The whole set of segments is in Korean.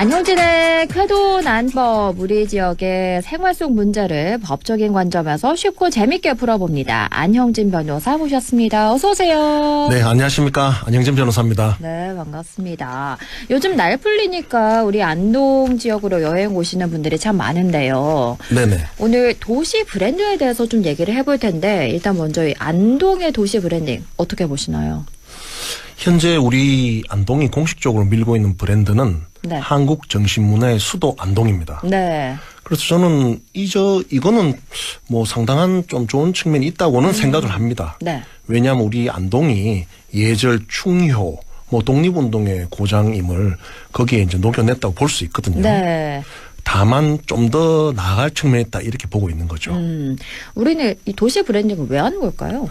안형진의 쾌도 난법, 우리 지역의 생활 속 문제를 법적인 관점에서 쉽고 재밌게 풀어봅니다. 안형진 변호사 모셨습니다. 어서 오세요. 네, 안녕하십니까. 안형진 변호사입니다. 네, 반갑습니다. 요즘 날 풀리니까 우리 안동 지역으로 여행 오시는 분들이 참 많은데요. 네네. 오늘 도시 브랜드에 대해서 좀 얘기를 해볼 텐데 일단 먼저 이 안동의 도시 브랜딩 어떻게 보시나요? 현재 우리 안동이 공식적으로 밀고 있는 브랜드는 네. 한국 정신문화의 수도 안동입니다. 네. 그래서 저는 이거는 뭐 상당한 좀 좋은 측면이 있다고는 생각을 합니다. 네. 왜냐하면 우리 안동이 예절 충효, 뭐 독립운동의 고장임을 거기에 이제 녹여냈다고 볼 수 있거든요. 네. 다만 좀 더 나아갈 측면이 있다 이렇게 보고 있는 거죠. 우리는 이 도시 브랜딩을 왜 하는 걸까요?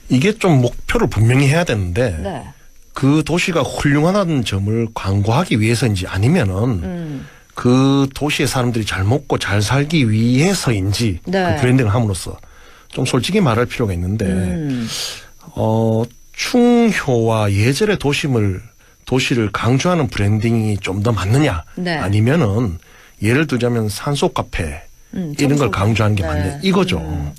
이게 좀 목표를 분명히 해야 되는데 네. 그 도시가 훌륭하다는 점을 광고하기 위해서인지 아니면은 그 도시의 사람들이 잘 먹고 잘 살기 위해서인지 네. 그 브랜딩을 함으로써 좀 솔직히 말할 필요가 있는데 충효와 예절의 도시를 강조하는 브랜딩이 좀 더 맞느냐 네. 아니면은 예를 들자면 산소 카페 이런 걸 강조하는 게 네. 맞냐 이거죠.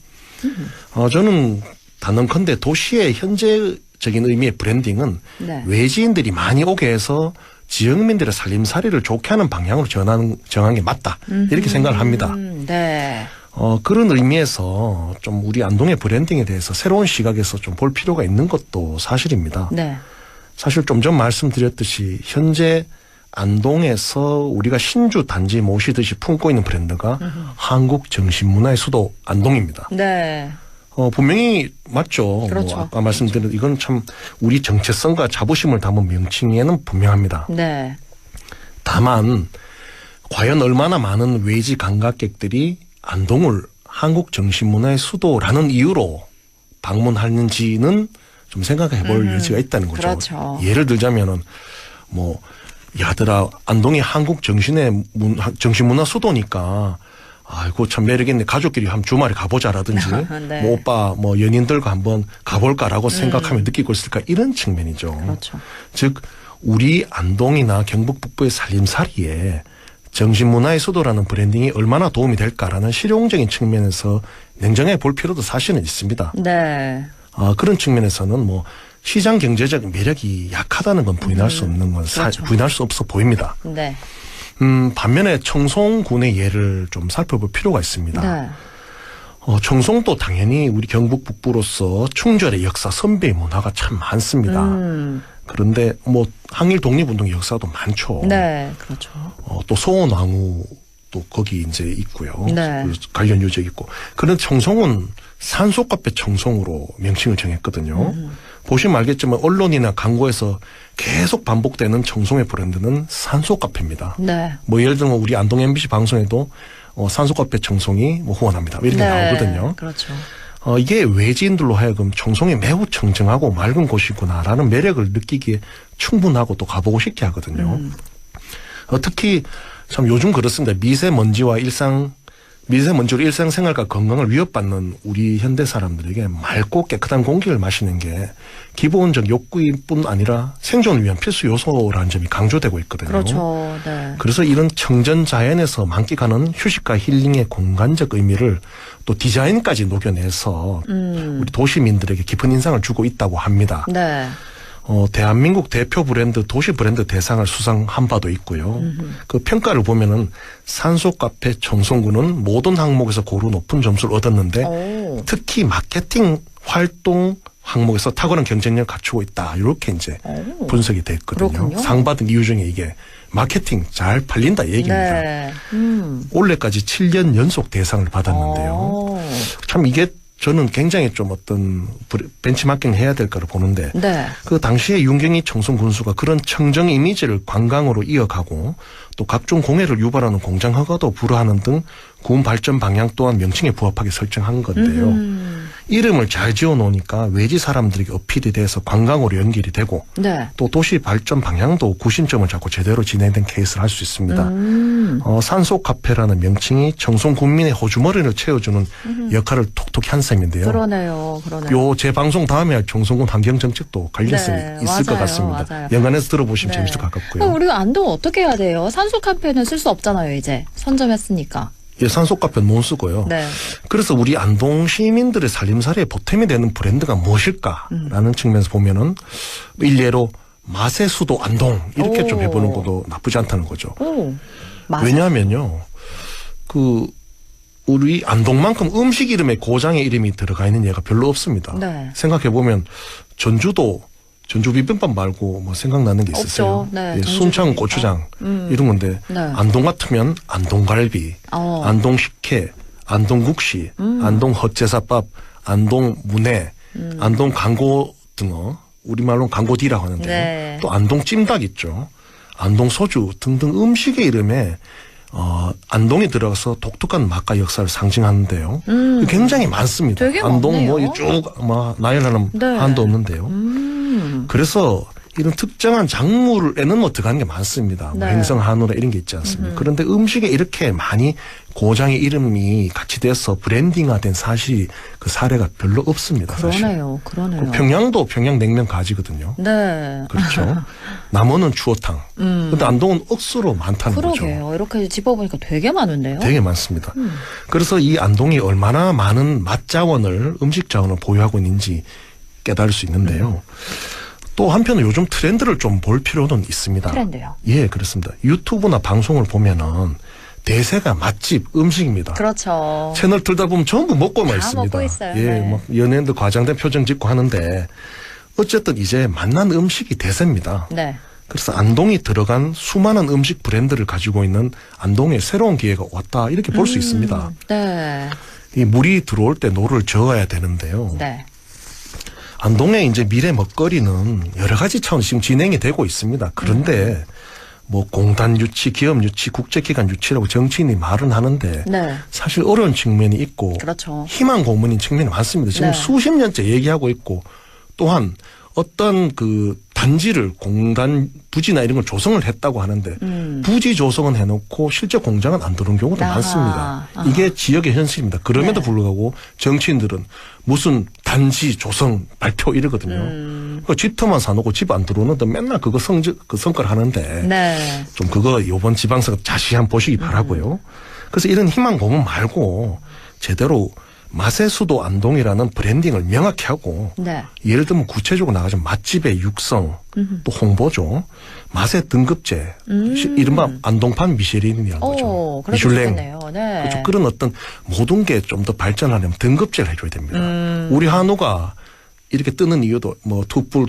저는 단언컨대 도시의 현재적인 의미의 브랜딩은 네. 외지인들이 많이 오게 해서 지역민들의 살림살이를 좋게 하는 방향으로 정한 게 맞다. 이렇게 생각을 합니다. 네. 그런 의미에서 좀 우리 안동의 브랜딩에 대해서 새로운 시각에서 좀 볼 필요가 있는 것도 사실입니다. 네. 사실 좀 전 말씀드렸듯이 현재 안동에서 우리가 신주 단지 모시듯이 품고 있는 브랜드가 한국 정신문화의 수도 안동입니다. 네. 분명히 맞죠. 그렇죠. 아까 말씀드린 이건 참 우리 정체성과 자부심을 담은 명칭에는 분명합니다. 네. 다만 과연 얼마나 많은 외지 관광객들이 안동을 한국 정신문화의 수도라는 이유로 방문하는지는 좀 생각해 볼 여지가 있다는 거죠. 그렇죠. 예를 들자면은 뭐 야들아 안동이 한국 정신문화 수도니까 아이고 참 매력있네 가족끼리 한 주말에 가보자라든지 네. 뭐 오빠 뭐 연인들과 한번 가볼까라고 생각하면 느끼고 있을까 이런 측면이죠. 그렇죠. 즉 우리 안동이나 경북 북부의 살림살이에 정신문화의 수도라는 브랜딩이 얼마나 도움이 될까라는 실용적인 측면에서 냉정해 볼 필요도 사실은 있습니다. 네. 그런 측면에서는 뭐 시장 경제적 매력이 약하다는 건 부인할 수 없는 건 그렇죠. 부인할 수 없어 보입니다. 네. 반면에 청송군의 예를 좀 살펴볼 필요가 있습니다. 네. 청송도 당연히 우리 경북 북부로서 충절의 역사, 선배의 문화가 참 많습니다. 그런데 뭐 항일 독립운동 역사도 많죠. 네. 그렇죠. 또 소원왕후 또 거기 이제 있고요. 네. 관련 유적 있고. 그런데 청송은 산소카페 청송으로 명칭을 정했거든요. 보시면 알겠지만 언론이나 광고에서 계속 반복되는 청송의 브랜드는 산소카페입니다. 네. 뭐 예를 들면 우리 안동 MBC 방송에도 산소카페 청송이 뭐 후원합니다. 이렇게 네. 나오거든요. 그렇죠. 이게 외지인들로 하여금 청송이 매우 청정하고 맑은 곳이구나라는 매력을 느끼기에 충분하고 또 가보고 싶게 하거든요. 특히 참 요즘 그렇습니다. 미세먼지로 일상생활과 건강을 위협받는 우리 현대 사람들에게 맑고 깨끗한 공기를 마시는 게 기본적 욕구일 뿐 아니라 생존을 위한 필수 요소라는 점이 강조되고 있거든요. 그렇죠. 네. 그래서 이런 청전 자연에서 만끽하는 휴식과 힐링의 공간적 의미를 또 디자인까지 녹여내서 우리 도시민들에게 깊은 인상을 주고 있다고 합니다. 네. 대한민국 대표 브랜드 도시 브랜드 대상을 수상한 바도 있고요. 그 평가를 보면은 산소카페 청송군은 모든 항목에서 고루 높은 점수를 얻었는데 특히 마케팅 활동 항목에서 탁월한 경쟁력을 갖추고 있다. 이렇게 이제 분석이 됐거든요. 그렇군요. 상 받은 이유 중에 이게 마케팅 잘 팔린다 얘기입니다. 네. 올해까지 7년 연속 대상을 받았는데요. 참 이게 저는 굉장히 좀 어떤 벤치마킹을 해야 될 거를 보는데 네. 그 당시에 윤경희 청송군수가 그런 청정 이미지를 관광으로 이어가고 또 각종 공해를 유발하는 공장 허가도 불허하는 등 군 발전 방향 또한 명칭에 부합하게 설정한 건데요. 이름을 잘 지어 놓으니까 외지 사람들에게 어필이 돼서 관광으로 연결이 되고 네. 또 도시 발전 방향도 구심점을 잡고 제대로 진행된 케이스를 할 수 있습니다. 산소 카페라는 명칭이 청송 군민의 호주머리를 채워주는 역할을 톡톡히 한 셈인데요. 그러네요. 그러네요. 요 제 방송 다음에 할 청송군 환경정책도 관련성이 네, 있을 것 맞아요. 같습니다. 맞아요. 연관해서 들어보시면 네. 재밌을 것 같고요. 그럼 우리가 안동 어떻게 해야 돼요? 산소 카페는 쓸 수 없잖아요, 이제. 선점했으니까. 예, 산소 카페는 못 쓰고요. 네. 그래서 우리 안동 시민들의 살림살이에 보탬이 되는 브랜드가 무엇일까라는 측면에서 보면은 일례로 맛의 수도 안동 이렇게 오. 좀 해보는 것도 나쁘지 않다는 거죠. 오. 맞아요. 왜냐하면요, 우리 안동만큼 음식 이름에 고장의 이름이 들어가 있는 예가 별로 없습니다. 네. 생각해 보면 전주 비빔밥 말고 뭐 생각나는 게 있으세요? 없죠. 네, 예, 전주 순창 비빔밥. 고추장 이런 건데 네. 안동 같으면 안동갈비, 안동 식혜, 안동 국시, 안동 헛제사밥, 안동 문해, 안동 강고 등어, 우리말로 강고디라고 하는데 네. 또 안동 찜닭 있죠. 안동 소주 등등 음식의 이름에 안동이 들어가서 독특한 맛과 역사를 상징하는데요. 굉장히 많습니다. 되게 안동 많네요. 쭉 나열하는 네. 한도 없는데요. 그래서 이런 특정한 작물에는 뭐 들어가는 게 많습니다. 뭐 네. 행성 한우나 이런 게 있지 않습니까? 그런데 음식에 이렇게 많이 고장의 이름이 같이 돼서 브랜딩화된 사실이 그 사례가 별로 없습니다. 사실. 그러네요. 그러네요. 평양도 평양냉면 가지거든요. 네. 그렇죠. 남원은 추어탕. 근데 안동은 억수로 많다는 거죠. 그러게요. 이렇게 짚어보니까 되게 많은데요. 되게 많습니다. 그래서 이 안동이 얼마나 많은 맛 자원을 음식 자원을 보유하고 있는지 깨달을 수 있는데요. 또 한편으로 요즘 트렌드를 좀 볼 필요는 있습니다. 트렌드요? 예, 그렇습니다. 유튜브나 방송을 보면은 대세가 맛집, 음식입니다. 그렇죠. 채널 틀다 보면 전부 먹고만 다 있습니다. 먹고 있어요. 예, 네. 뭐 연예인들 과장된 표정 짓고 하는데 어쨌든 이제 맛난 음식이 대세입니다. 네. 그래서 안동이 들어간 수많은 음식 브랜드를 가지고 있는 안동에 새로운 기회가 왔다 이렇게 볼 수 있습니다. 네. 이 물이 들어올 때 노를 저어야 되는데요. 네. 안동의 이제 미래 먹거리는 여러 가지 차원에서 지금 진행이 되고 있습니다. 그런데 뭐 공단 유치, 기업 유치, 국제기관 유치라고 정치인이 말은 하는데 네. 사실 어려운 측면이 있고 그렇죠. 희망 고문인 측면이 많습니다. 지금 네. 수십 년째 얘기하고 있고 또한 어떤 그 단지를 공단 부지나 이런 걸 조성을 했다고 하는데 부지 조성은 해놓고 실제 공장은 안 들어온 경우도 많습니다. 이게 지역의 현실입니다. 그럼에도 네. 불구하고 정치인들은 무슨 단지 조성 발표 이러거든요. 그 집터만 사놓고 집 안 들어오는데 맨날 그거 성과를 하는데 네. 좀 그거 이번 지방선거 자세히 한번 보시기 바라고요. 그래서 이런 희망 고문 말고 제대로 맛의 수도 안동이라는 브랜딩을 명확히 하고 네. 예를 들면 구체적으로 나가자면 맛집의 육성 또 홍보죠. 맛의 등급제 이른바 안동판 미쉐린이라는 거죠. 그럴 수 있겠네요. 네. 그렇죠. 그런 어떤 모든 게 좀 더 발전하려면 등급제를 해줘야 됩니다. 우리 한우가 이렇게 뜨는 이유도 뭐 투뿔,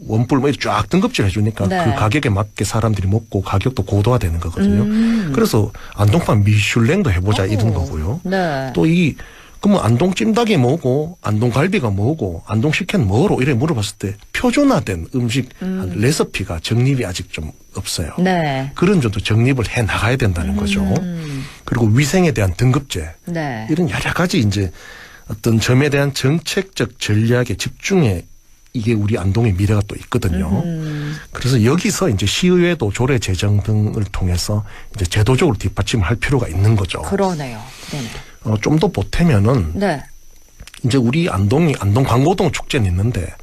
원뿔 뭐 이렇게 쫙 등급제를 해주니까 네. 그 가격에 맞게 사람들이 먹고 가격도 고도화되는 거거든요. 그래서 안동판 미슐랭도 해보자 이런 거고요. 네. 또 그러면 안동 찜닭이 뭐고 안동 갈비가 뭐고 안동 식혜는 뭐로 이래 물어봤을 때 표준화된 음식 레시피가 정립이 아직 좀 없어요. 네. 그런 점도 정립을 해 나가야 된다는 거죠. 그리고 위생에 대한 등급제 네. 이런 여러 가지 이제 어떤 점에 대한 정책적 전략에 집중해 이게 우리 안동의 미래가 또 있거든요. 그래서 여기서 이제 시의회도 조례 제정 등을 통해서 이제 제도적으로 뒷받침을 할 필요가 있는 거죠. 그러네요. 그러네요. 좀 더 보태면은 네. 이제 우리 안동 광고동 축제는 있는데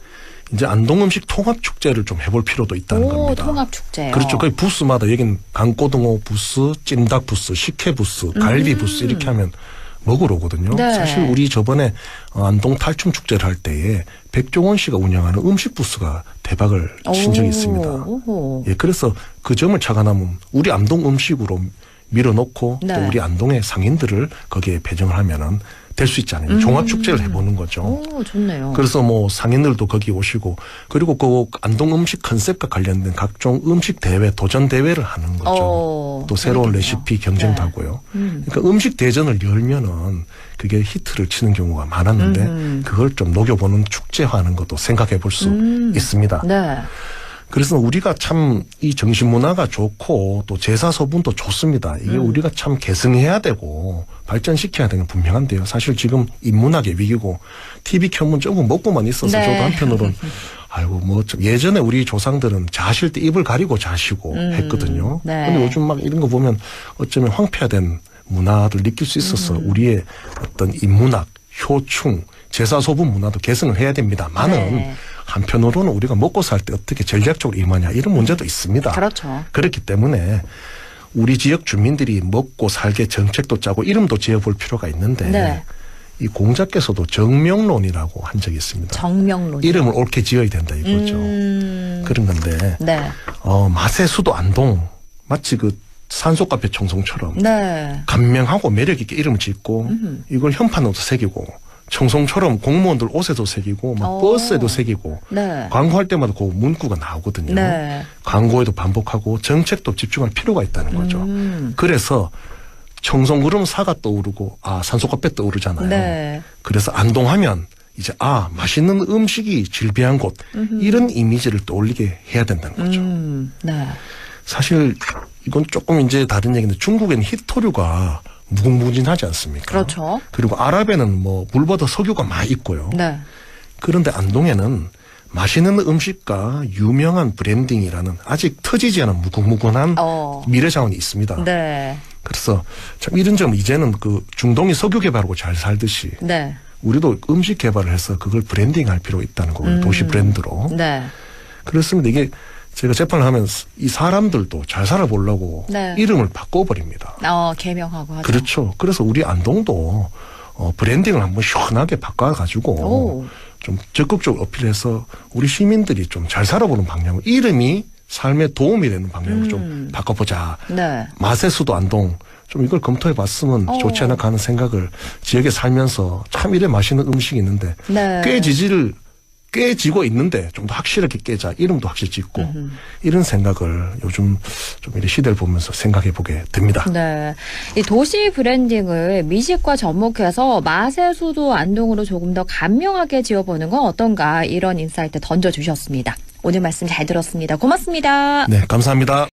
이제 안동 음식 통합 축제를 좀 해볼 필요도 있다는 겁니다. 통합 축제요. 그렇죠. 그 부스마다 여긴 강고등어 부스, 찜닭 부스, 식혜 부스, 갈비 부스 이렇게 하면 먹으러 오거든요. 네. 사실 우리 저번에 안동 탈춤 축제를 할 때에 백종원 씨가 운영하는 음식 부스가 대박을 친 적이 있습니다. 오호. 예, 그래서 그 점을 착안하면 우리 안동 음식으로 밀어넣고 네. 또 우리 안동의 상인들을 거기에 배정을 하면은 될 수 있지 않습니까? 종합축제를 해보는 거죠. 오, 좋네요. 그래서 뭐 상인들도 거기 오시고 그리고 그 안동 음식 컨셉과 관련된 각종 음식 대회, 도전 대회를 하는 거죠. 또 새로운 재밌겠네요. 레시피 경쟁도 네. 하고요. 그러니까 음식 대전을 열면은 그게 히트를 치는 경우가 많았는데 그걸 좀 녹여보는 축제화하는 것도 생각해 볼 수 있습니다. 네. 그래서 우리가 참 이 정신문화가 좋고 또 제사서분도 좋습니다. 이게 우리가 참 계승해야 되고 발전시켜야 되는 게 분명한데요. 사실 지금 인문학의 위기고 TV 켜면 조금 먹고만 있어서 네. 저도 한편으로는 아이고 뭐 예전에 우리 조상들은 자실 때 입을 가리고 자시고 했거든요. 네. 근데 요즘 막 이런 거 보면 어쩌면 황폐화된 문화를 느낄 수 있어서 우리의 어떤 인문학, 효충, 제사소분 문화도 개선을 해야 됩니다만은 네. 한편으로는 우리가 먹고 살 때 어떻게 전략적으로 임하냐 이런 문제도 있습니다. 그렇죠. 그렇기 때문에 우리 지역 주민들이 먹고 살게 정책도 짜고 이름도 지어볼 필요가 있는데 네. 이 공자께서도 정명론이라고 한 적이 있습니다. 정명론. 이름을 옳게 지어야 된다 이거죠. 그런 건데 네. 마세수도 안동 마치 그 산소카페 청송처럼 네. 감명하고 매력 있게 이름을 짓고 이걸 현판으로도 새기고 청송처럼 공무원들 옷에도 새기고 막 버스에도 새기고 네. 광고할 때마다 그 문구가 나오거든요. 네. 광고에도 반복하고 정책도 집중할 필요가 있다는 거죠. 그래서 청송그룹 사가 떠오르고 산소카페 떠오르잖아요. 네. 그래서 안동하면 이제 맛있는 음식이 질비한 곳 이런 이미지를 떠올리게 해야 된다는 거죠. 네. 사실 이건 조금 이제 다른 얘기인데 중국에는 히토류가 무궁무진하지 않습니까? 그렇죠. 그리고 아랍에는 뭐 물보다 석유가 많이 있고요. 네. 그런데 안동에는 맛있는 음식과 유명한 브랜딩이라는 아직 터지지 않은 무궁무진한 미래 자원이 있습니다. 네. 그래서 참 이런 점 이제는 그 중동이 석유 개발하고 잘 살듯이 네. 우리도 음식 개발을 해서 그걸 브랜딩할 필요가 있다는 거예요. 도시 브랜드로. 네. 그렇습니다. 이게 제가 재판을 하면 이 사람들도 잘 살아보려고 네. 이름을 바꿔버립니다. 개명하고 하죠. 그렇죠. 그래서 우리 안동도 브랜딩을 한번 시원하게 바꿔가지고 좀 적극적으로 어필해서 우리 시민들이 좀 잘 살아보는 방향으로 이름이 삶에 도움이 되는 방향으로 좀 바꿔보자. 네. 마세수도 안동 좀 이걸 검토해봤으면 좋지 않을까 하는 생각을 지역에 살면서 참 이래 맛있는 음식이 있는데 네. 깨지고 있는데 좀 더 확실하게 깨자. 이름도 확실히 짓고 이런 생각을 요즘 좀 이런 시대를 보면서 생각해 보게 됩니다. 네. 이 도시 브랜딩을 미식과 접목해서 맛의 수도 안동으로 조금 더 감명하게 지어보는 건 어떤가 이런 인사이트 던져주셨습니다. 오늘 말씀 잘 들었습니다. 고맙습니다. 네, 감사합니다.